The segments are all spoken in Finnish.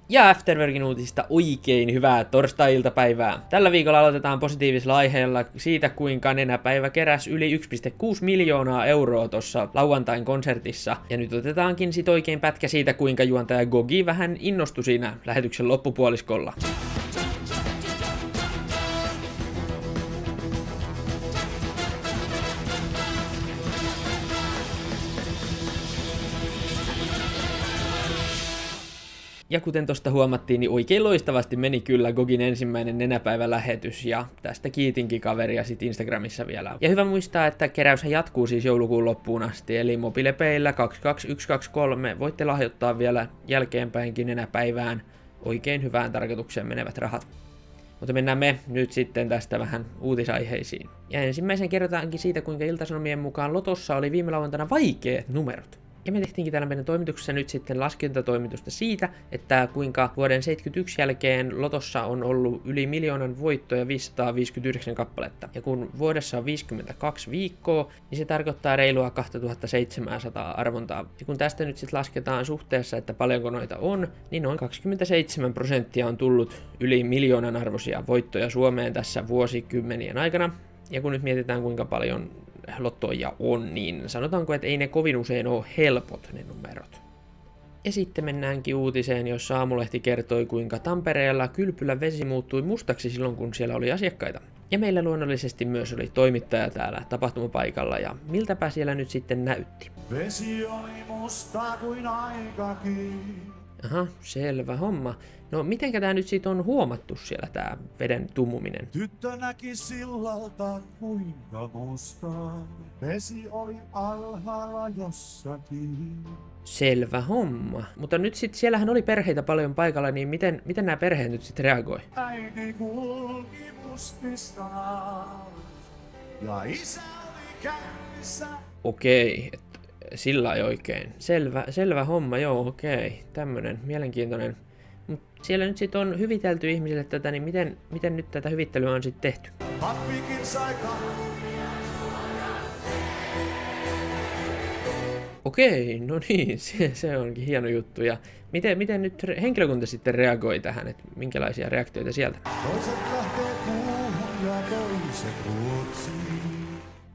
Ja Afterworkin uutisista oikein hyvää torstai-iltapäivää. Tällä viikolla aloitetaan positiivisella aiheella siitä, kuinka Nenäpäivä keräsi yli 1,6 miljoonaa euroa tuossa lauantain konsertissa. Ja nyt otetaankin sit oikein pätkä siitä, kuinka juontaja Gogi vähän innostui siinä lähetyksen loppupuoliskolla. Ja kuten tosta huomattiin, niin oikein loistavasti meni kyllä Gogin ensimmäinen Nenäpäivä-lähetys, ja tästä kiitinkin kaveria sit Instagramissa vielä. Ja hyvä muistaa, että keräyshän jatkuu siis joulukuun loppuun asti, eli mobiilepeillä 22123 voitte lahjoittaa vielä jälkeenpäinkin Nenäpäivään oikein hyvään tarkoitukseen menevät rahat. Mutta mennään me nyt sitten tästä vähän uutisaiheisiin. Ja ensimmäisen kerrotaankin siitä, kuinka Ilta-Sanomien mukaan Lotossa oli viime lauantaina vaikeat numerot. Ja me tehtiinkin täällä meidän toimituksessa nyt sitten laskentatoimitusta siitä, että kuinka vuoden 1971 jälkeen Lotossa on ollut yli 1 miljoonan voittoja 559 kappaletta. Ja kun vuodessa on 52 viikkoa, niin se tarkoittaa reilua 2700 arvontaa. Ja kun tästä nyt sitten lasketaan suhteessa, että paljonko noita on, niin noin 27% on tullut yli 1 miljoonan arvoisia voittoja Suomeen tässä vuosikymmenien aikana. Ja kun nyt mietitään kuinka paljon lottoja on, niin sanotaanko, että ei ne kovin usein ole helpot ne numerot. Ja sitten mennäänkin uutiseen, jossa Aamulehti kertoi, kuinka Tampereella kylpylän vesi muuttui mustaksi silloin, kun siellä oli asiakkaita. Ja meillä luonnollisesti myös oli toimittaja täällä tapahtumapaikalla, ja miltäpä siellä nyt sitten näytti. Vesi oli musta kuin aikakin. Aha, selvä homma. No mitenkä tää nyt sit on huomattu siellä tää veden tummuminen? Tyttö näki sillalta kuinka musta. Vesi oli alhaalla jossakin. Selvä homma. Mutta nyt sit siellähän oli perheitä paljon paikalla, niin miten nämä perheet nyt sit reagoi? Äiti kulki mustistana ja isä oli käynnissä. Okei, sillä ei oikein. Selvä homma, joo, okei. Tämmönen mielenkiintoinen. Mut siellä nyt sit on hyvitelty ihmisille tätä, niin miten nyt tätä hyvittelyä on sit tehty? Pappikin sai Okei, no niin, se onkin hieno juttu. Ja miten nyt henkilökunta sitten reagoi tähän, että minkälaisia reaktioita sieltä? toiset lähtee puuhun ja toiset ruotsiin.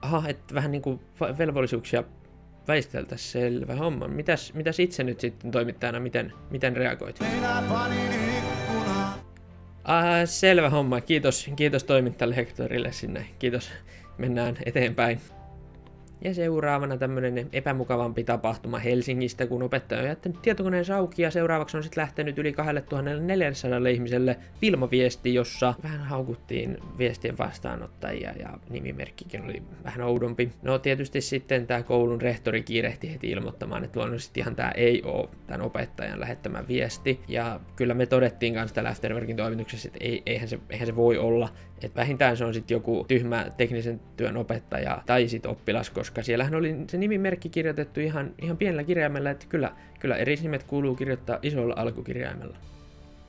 Aha, että vähän niinku velvollisuuksia väisteltäisiin, selvä homma. Mitäs itse nyt sitten toimittajana, miten reagoit? Minä panin ikkunaan. Selvä homma, kiitos toimittajalle Hectorille sinne, kiitos, mennään eteenpäin. Ja seuraavana tämmönen epämukavampi tapahtuma Helsingistä, kun opettaja on jättänyt tietokoneen auki ja seuraavaksi on sitten lähtenyt yli 2400 ihmiselle filmaviesti, jossa vähän haukuttiin viestien vastaanottajia ja nimimerkkikin oli vähän oudompi. No tietysti sitten tämä koulun rehtori kiirehti heti ilmoittamaan, että luonnollisesti ihan tämä ei ole tämän opettajan lähettämä viesti. Ja kyllä me todettiin kanssa täällä Afterworkin toimituksessa, että eihän se voi olla. Että vähintään se on sitten joku tyhmä teknisen työn opettaja tai sitten oppilas, koska siellähän oli se nimimerkki kirjoitettu ihan pienellä kirjaimella, että kyllä eri nimet kuuluu kirjoittaa isolla alkukirjaimella.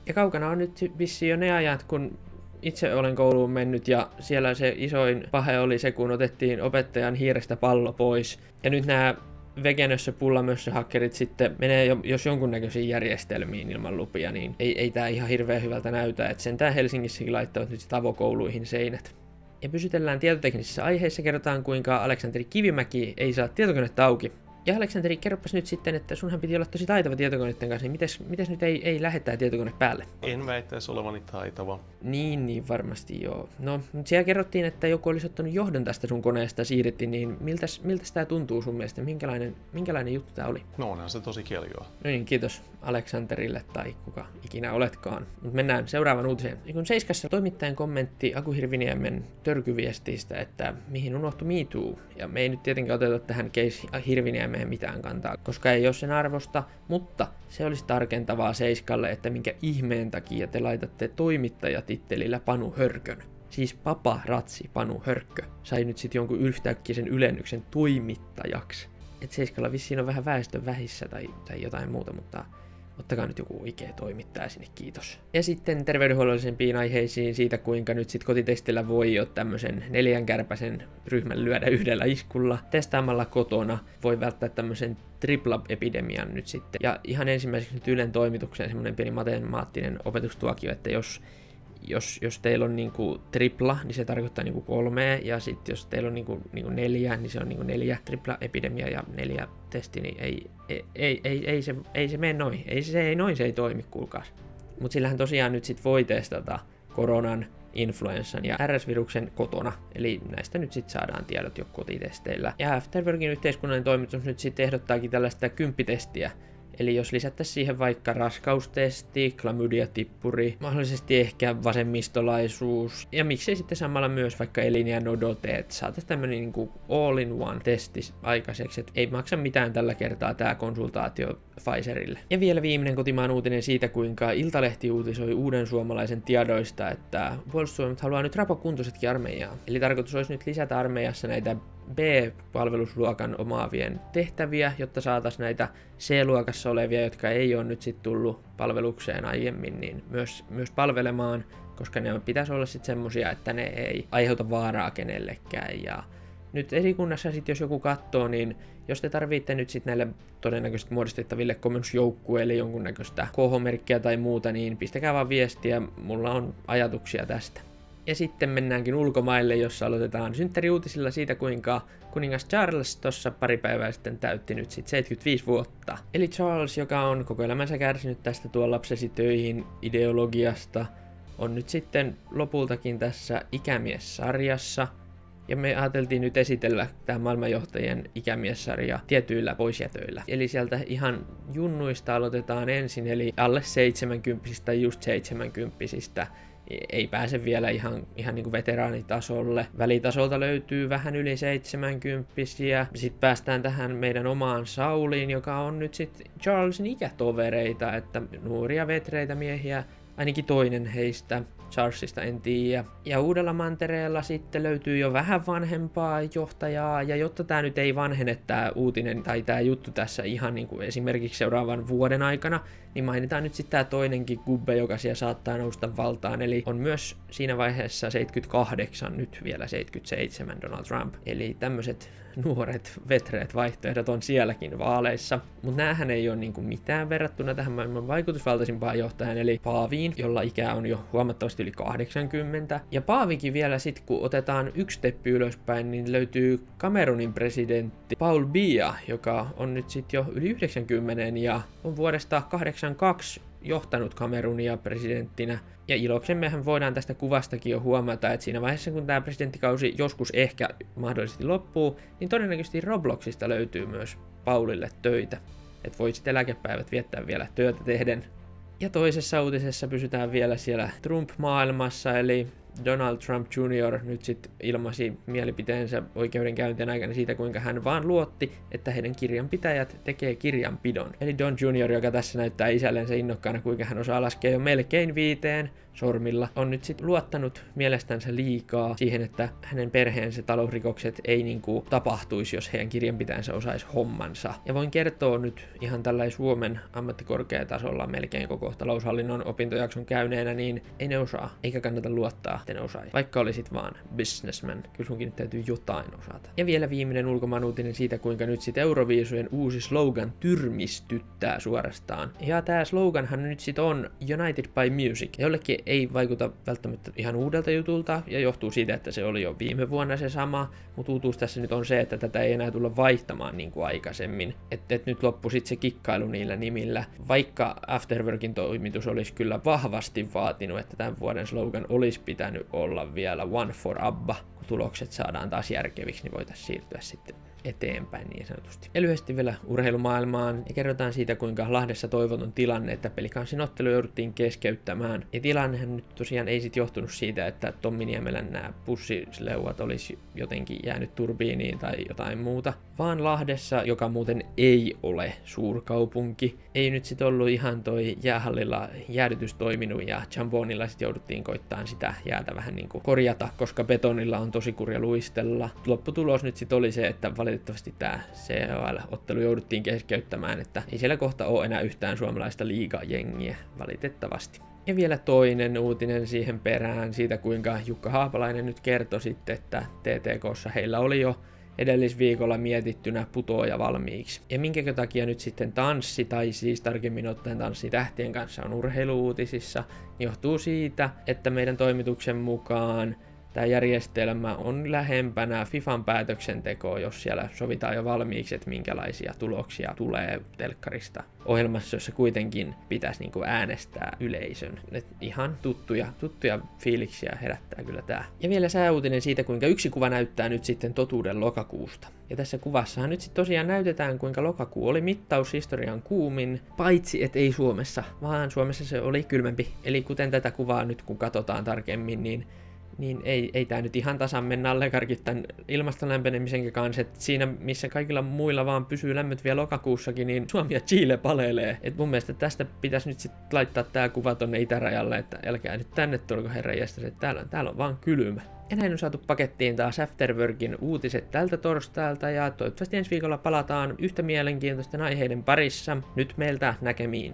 Ja kaukana on nyt vissiin jo ne ajat, kun itse olen kouluun mennyt ja siellä se isoin pahe oli se, kun otettiin opettajan hiirestä pallo pois. Ja nyt nämä Vegenössä pullamössä hakkerit sitten menee jos jonkunnäköisiin järjestelmiin ilman lupia, niin ei tää ihan hirveän hyvältä näytä, että sentään Helsingissäkin laittavat nyt sit avokouluihin seinät. Ja pysytellään tietoteknisissä aiheissa, kerrotaan kuinka Aleksanteri Kivimäki ei saa tietokonetta auki. Ja Aleksanteri, kerropas nyt sitten, että sunhan piti olla tosi taitava tietokoneiden kanssa, niin mites nyt ei lähettää tietokone päälle? En väittäisi olevani taitava. Niin varmasti joo. No, mutta siellä kerrottiin, että joku olisi ottanut johdon tästä sun koneesta siirretti, niin miltäs tää tuntuu sun mielestä? Minkälainen juttu tää oli? No onhan se tosi keljoa. No niin, kiitos Aleksanterille tai kuka ikinä oletkaan. Mut mennään seuraavaan uutiseen. Kun Seiskassa toimittajan kommentti Aku Hirviniemen törkyviestistä, että mihin unohtui Me Too. Ja me ei nyt tietenkään oteta tähän case Hirviniemeen mitään kantaa, koska ei ole sen arvosta, mutta se olisi tarkentavaa Seiskalle, että minkä ihmeen takia te laitatte toimittajatittelillä Panu Hörkön. Siis paparatsi Panu Hörkkö sai nyt sitten jonkun yhtäkkisen ylennyksen toimittajaksi. Et Seiskalla vissiin on vähän väestön vähissä tai jotain muuta, mutta Ottakaa nyt joku oikea toimittaja sinne, kiitos. Ja sitten terveydenhuollollisempiin aiheisiin siitä, kuinka nyt sit kotitestillä voi jo tämmöisen 4-kärpäsen ryhmän lyödä yhdellä iskulla. Testaamalla kotona voi välttää tämmöisen tripla-epidemian nyt sitten. Ja ihan ensimmäiseksi nyt Ylen toimitukseen semmoinen pieni matemaattinen opetustuokio, että jos teillä on niinku tripla, niin se tarkoittaa niinku 3, ja sitten jos teillä on niinku 4, niin se on niinku 4 tripla-epidemia ja 4 testi, niin ei se mene noin. Se ei toimi, kuulkaas. Mutta sillähän tosiaan nyt sit voi testata koronan, influenssan ja RS-viruksen kotona, eli näistä nyt sit saadaan tiedot jo kotitesteillä. Ja Afterworkin yhteiskunnallinen toimitus nyt sit ehdottaakin tällaista 10-testiä, eli jos lisättäisiin siihen vaikka raskaustesti, klamydia-tippuri, mahdollisesti ehkä vasemmistolaisuus, ja miksei sitten samalla myös vaikka eliniän odote, että saataisiin tämmöinen niinku all-in-one testi aikaiseksi, että ei maksa mitään tällä kertaa tämä konsultaatio Pfizerille. Ja vielä viimeinen kotimaan uutinen siitä, kuinka Iltalehti uutisoi uuden suomalaisen tiedoista, että Puolustusvoimat haluaa nyt rapokuntoisetkin armeijaa. Eli tarkoitus olisi nyt lisätä armeijassa näitä B-palvelusluokan omaavien tehtäviä, jotta saataisiin näitä C-luokassa olevia, jotka ei ole nyt sitten tullut palvelukseen aiemmin, niin myös palvelemaan, koska ne pitäisi olla sitten semmosia, että ne ei aiheuta vaaraa kenellekään. Ja nyt esikunnassa sitten, jos joku katsoo, niin jos te tarvitte nyt sitten näille todennäköisesti muodostettaville komennusjoukkueille jonkunnäköistä KH-merkkiä tai muuta, niin pistäkää vaan viestiä, mulla on ajatuksia tästä. Ja sitten mennäänkin ulkomaille, jossa aloitetaan synttäriuutisilla siitä, kuinka kuningas Charles tuossa pari päivää sitten täytti nyt sitten 75 vuotta. Eli Charles, joka on koko elämänsä kärsinyt tästä tuon lapsesi töihin ideologiasta, on nyt sitten lopultakin tässä ikämies-sarjassa. Ja me ajateltiin nyt esitellä tämä maailmanjohtajien ikämiessarja tietyillä poisjätöillä. Eli sieltä ihan junnuista aloitetaan ensin, eli alle 70 tai just 70 ei pääse vielä ihan niin kuin veteraanitasolle. Välitasolta löytyy vähän yli 70-vuotiaita. Sitten päästään tähän meidän omaan Sauliin, joka on nyt sitten Charlesin ikätovereita, että nuoria vetreitä miehiä, ainakin toinen heistä. Charlesista en tiedä. Ja Uudella Mantereella sitten löytyy jo vähän vanhempaa johtajaa, ja jotta tää nyt ei vanhene tää uutinen tai tää juttu tässä ihan niin kuin esimerkiksi seuraavan vuoden aikana, niin mainitaan nyt sitten tää toinenkin gubbe, joka siellä saattaa nousta valtaan, eli on myös siinä vaiheessa 78, nyt vielä 77 Donald Trump. Eli tämmöiset nuoret, vetreät vaihtoehdot on sielläkin vaaleissa, mutta näähän ei ole niinku mitään verrattuna tähän maailman vaikutusvaltaisimpaan johtajan, eli Paaviin, jolla ikää on jo huomattavasti yli 80. Ja Paavikin vielä sitten, kun otetaan yksi steppi ylöspäin, niin löytyy Kamerunin presidentti Paul Biya, joka on nyt sitten jo yli 90 ja on vuodesta 82 johtanut Kamerunia presidenttinä. Ja iloksemmehän voidaan tästä kuvastakin jo huomata, että siinä vaiheessa, kun tämä presidenttikausi joskus ehkä mahdollisesti loppuu, niin todennäköisesti Robloxista löytyy myös Paulille töitä. Että voi sitten eläkepäivät viettää vielä työtä tehden. Ja toisessa uutisessa pysytään vielä siellä Trump-maailmassa, eli Donald Trump Jr. nyt sitten ilmaisi mielipiteensä oikeudenkäyntien aikana siitä, kuinka hän vaan luotti, että heidän kirjanpitäjät tekee kirjanpidon. Eli Don Jr., joka tässä näyttää isällensä innokkaana, kuinka hän osaa laskea jo melkein 5 sormilla, on nyt sitten luottanut mielestänsä liikaa siihen, että hänen perheensä talousrikokset ei niinku tapahtuisi, jos heidän kirjanpitäjänsä osaisi hommansa. Ja voin kertoa nyt ihan tällainen Suomen ammattikorkeatasolla melkein koko taloushallinnon opintojakson käyneenä, niin ei ne osaa, eikä kannata luottaa, että ne osaisi. Vaikka olisit vaan businessman, kyllä sunkin nyt täytyy jotain osata. Ja vielä viimeinen ulkomaan uutinen siitä, kuinka nyt sitten Euroviisujen uusi slogan tyrmistyttää suorastaan. Ja tää sloganhan nyt sitten on United by Music. Jollekin ei vaikuta välttämättä ihan uudelta jutulta, ja johtuu siitä, että se oli jo viime vuonna se sama, mutta uutuus tässä nyt on se, että tätä ei enää tulla vaihtamaan niin kuin aikaisemmin. Että nyt loppui sitten se kikkailu niillä nimillä, vaikka Afterworkin toimitus olisi kyllä vahvasti vaatinut, että tämän vuoden slogan olisi pitänyt olla vielä One for ABBA. Kun tulokset saadaan taas järkeviksi, niin voitaisiin siirtyä sitten eteenpäin niin sanotusti. Ja lyhyesti vielä urheilumaailmaan ja kerrotaan siitä, kuinka Lahdessa toivoton tilanne, että Pelikansin ottelu jouduttiin keskeyttämään. Ja tilannehan nyt tosiaan ei sit johtunut siitä, että Tommi Niemelän nämä pussileuat olisi jotenkin jäänyt turbiiniin tai jotain muuta, vaan Lahdessa, joka muuten ei ole suurkaupunki, ei nyt sit ollut ihan toi jäähallilla jäädytys toiminut ja Jambonilla sit jouduttiin koittaan sitä jäätä vähän niinku korjata, koska betonilla on tosi kurja luistella. Lopputulos nyt sitten oli se, että valitettavasti tämä CHL-ottelu jouduttiin keskeyttämään, että ei siellä kohta ole enää yhtään suomalaista liigajengiä, valitettavasti. Ja vielä toinen uutinen siihen perään siitä, kuinka Jukka Haapalainen nyt kertoi sitten, että TTK:ssa heillä oli jo edellisviikolla mietittynä putoaja valmiiksi. Ja minkä takia nyt sitten tanssi, tai siis tarkemmin ottaen tanssi tähtien kanssa on urheiluutisissa, johtuu siitä, että meidän toimituksen mukaan tämä järjestelmä on lähempänä FIFAn päätöksentekoa, jos siellä sovitaan jo valmiiksi, että minkälaisia tuloksia tulee telkkarista ohjelmassa, jossa kuitenkin pitäisi niin kuin äänestää yleisön. Et ihan tuttuja fiiliksiä herättää kyllä tää. Ja vielä sääuutinen siitä, kuinka yksi kuva näyttää nyt sitten totuuden lokakuusta. Ja tässä kuvassahan nyt sitten tosiaan näytetään, kuinka lokakuu oli mittaushistorian kuumin, paitsi et ei Suomessa, vaan Suomessa se oli kylmempi. Eli kuten tätä kuvaa nyt kun katsotaan tarkemmin, niin ei tää nyt ihan tasan mennä allekarkit tämän ilmaston lämpenemisen kanssa, että siinä missä kaikilla muilla vaan pysyy lämmöt vielä lokakuussakin, niin Suomi ja Chile palelee. Et mun mielestä tästä pitäisi nyt sitten laittaa tää kuva tonne itärajalle, että älkää nyt tänne tulko herranjestas, että täällä on vaan kylmä. Ja näin on saatu pakettiin taas Afterworkin uutiset tältä torstailta ja toivottavasti ensi viikolla palataan yhtä mielenkiintoisten aiheiden parissa. Nyt meiltä näkemiin.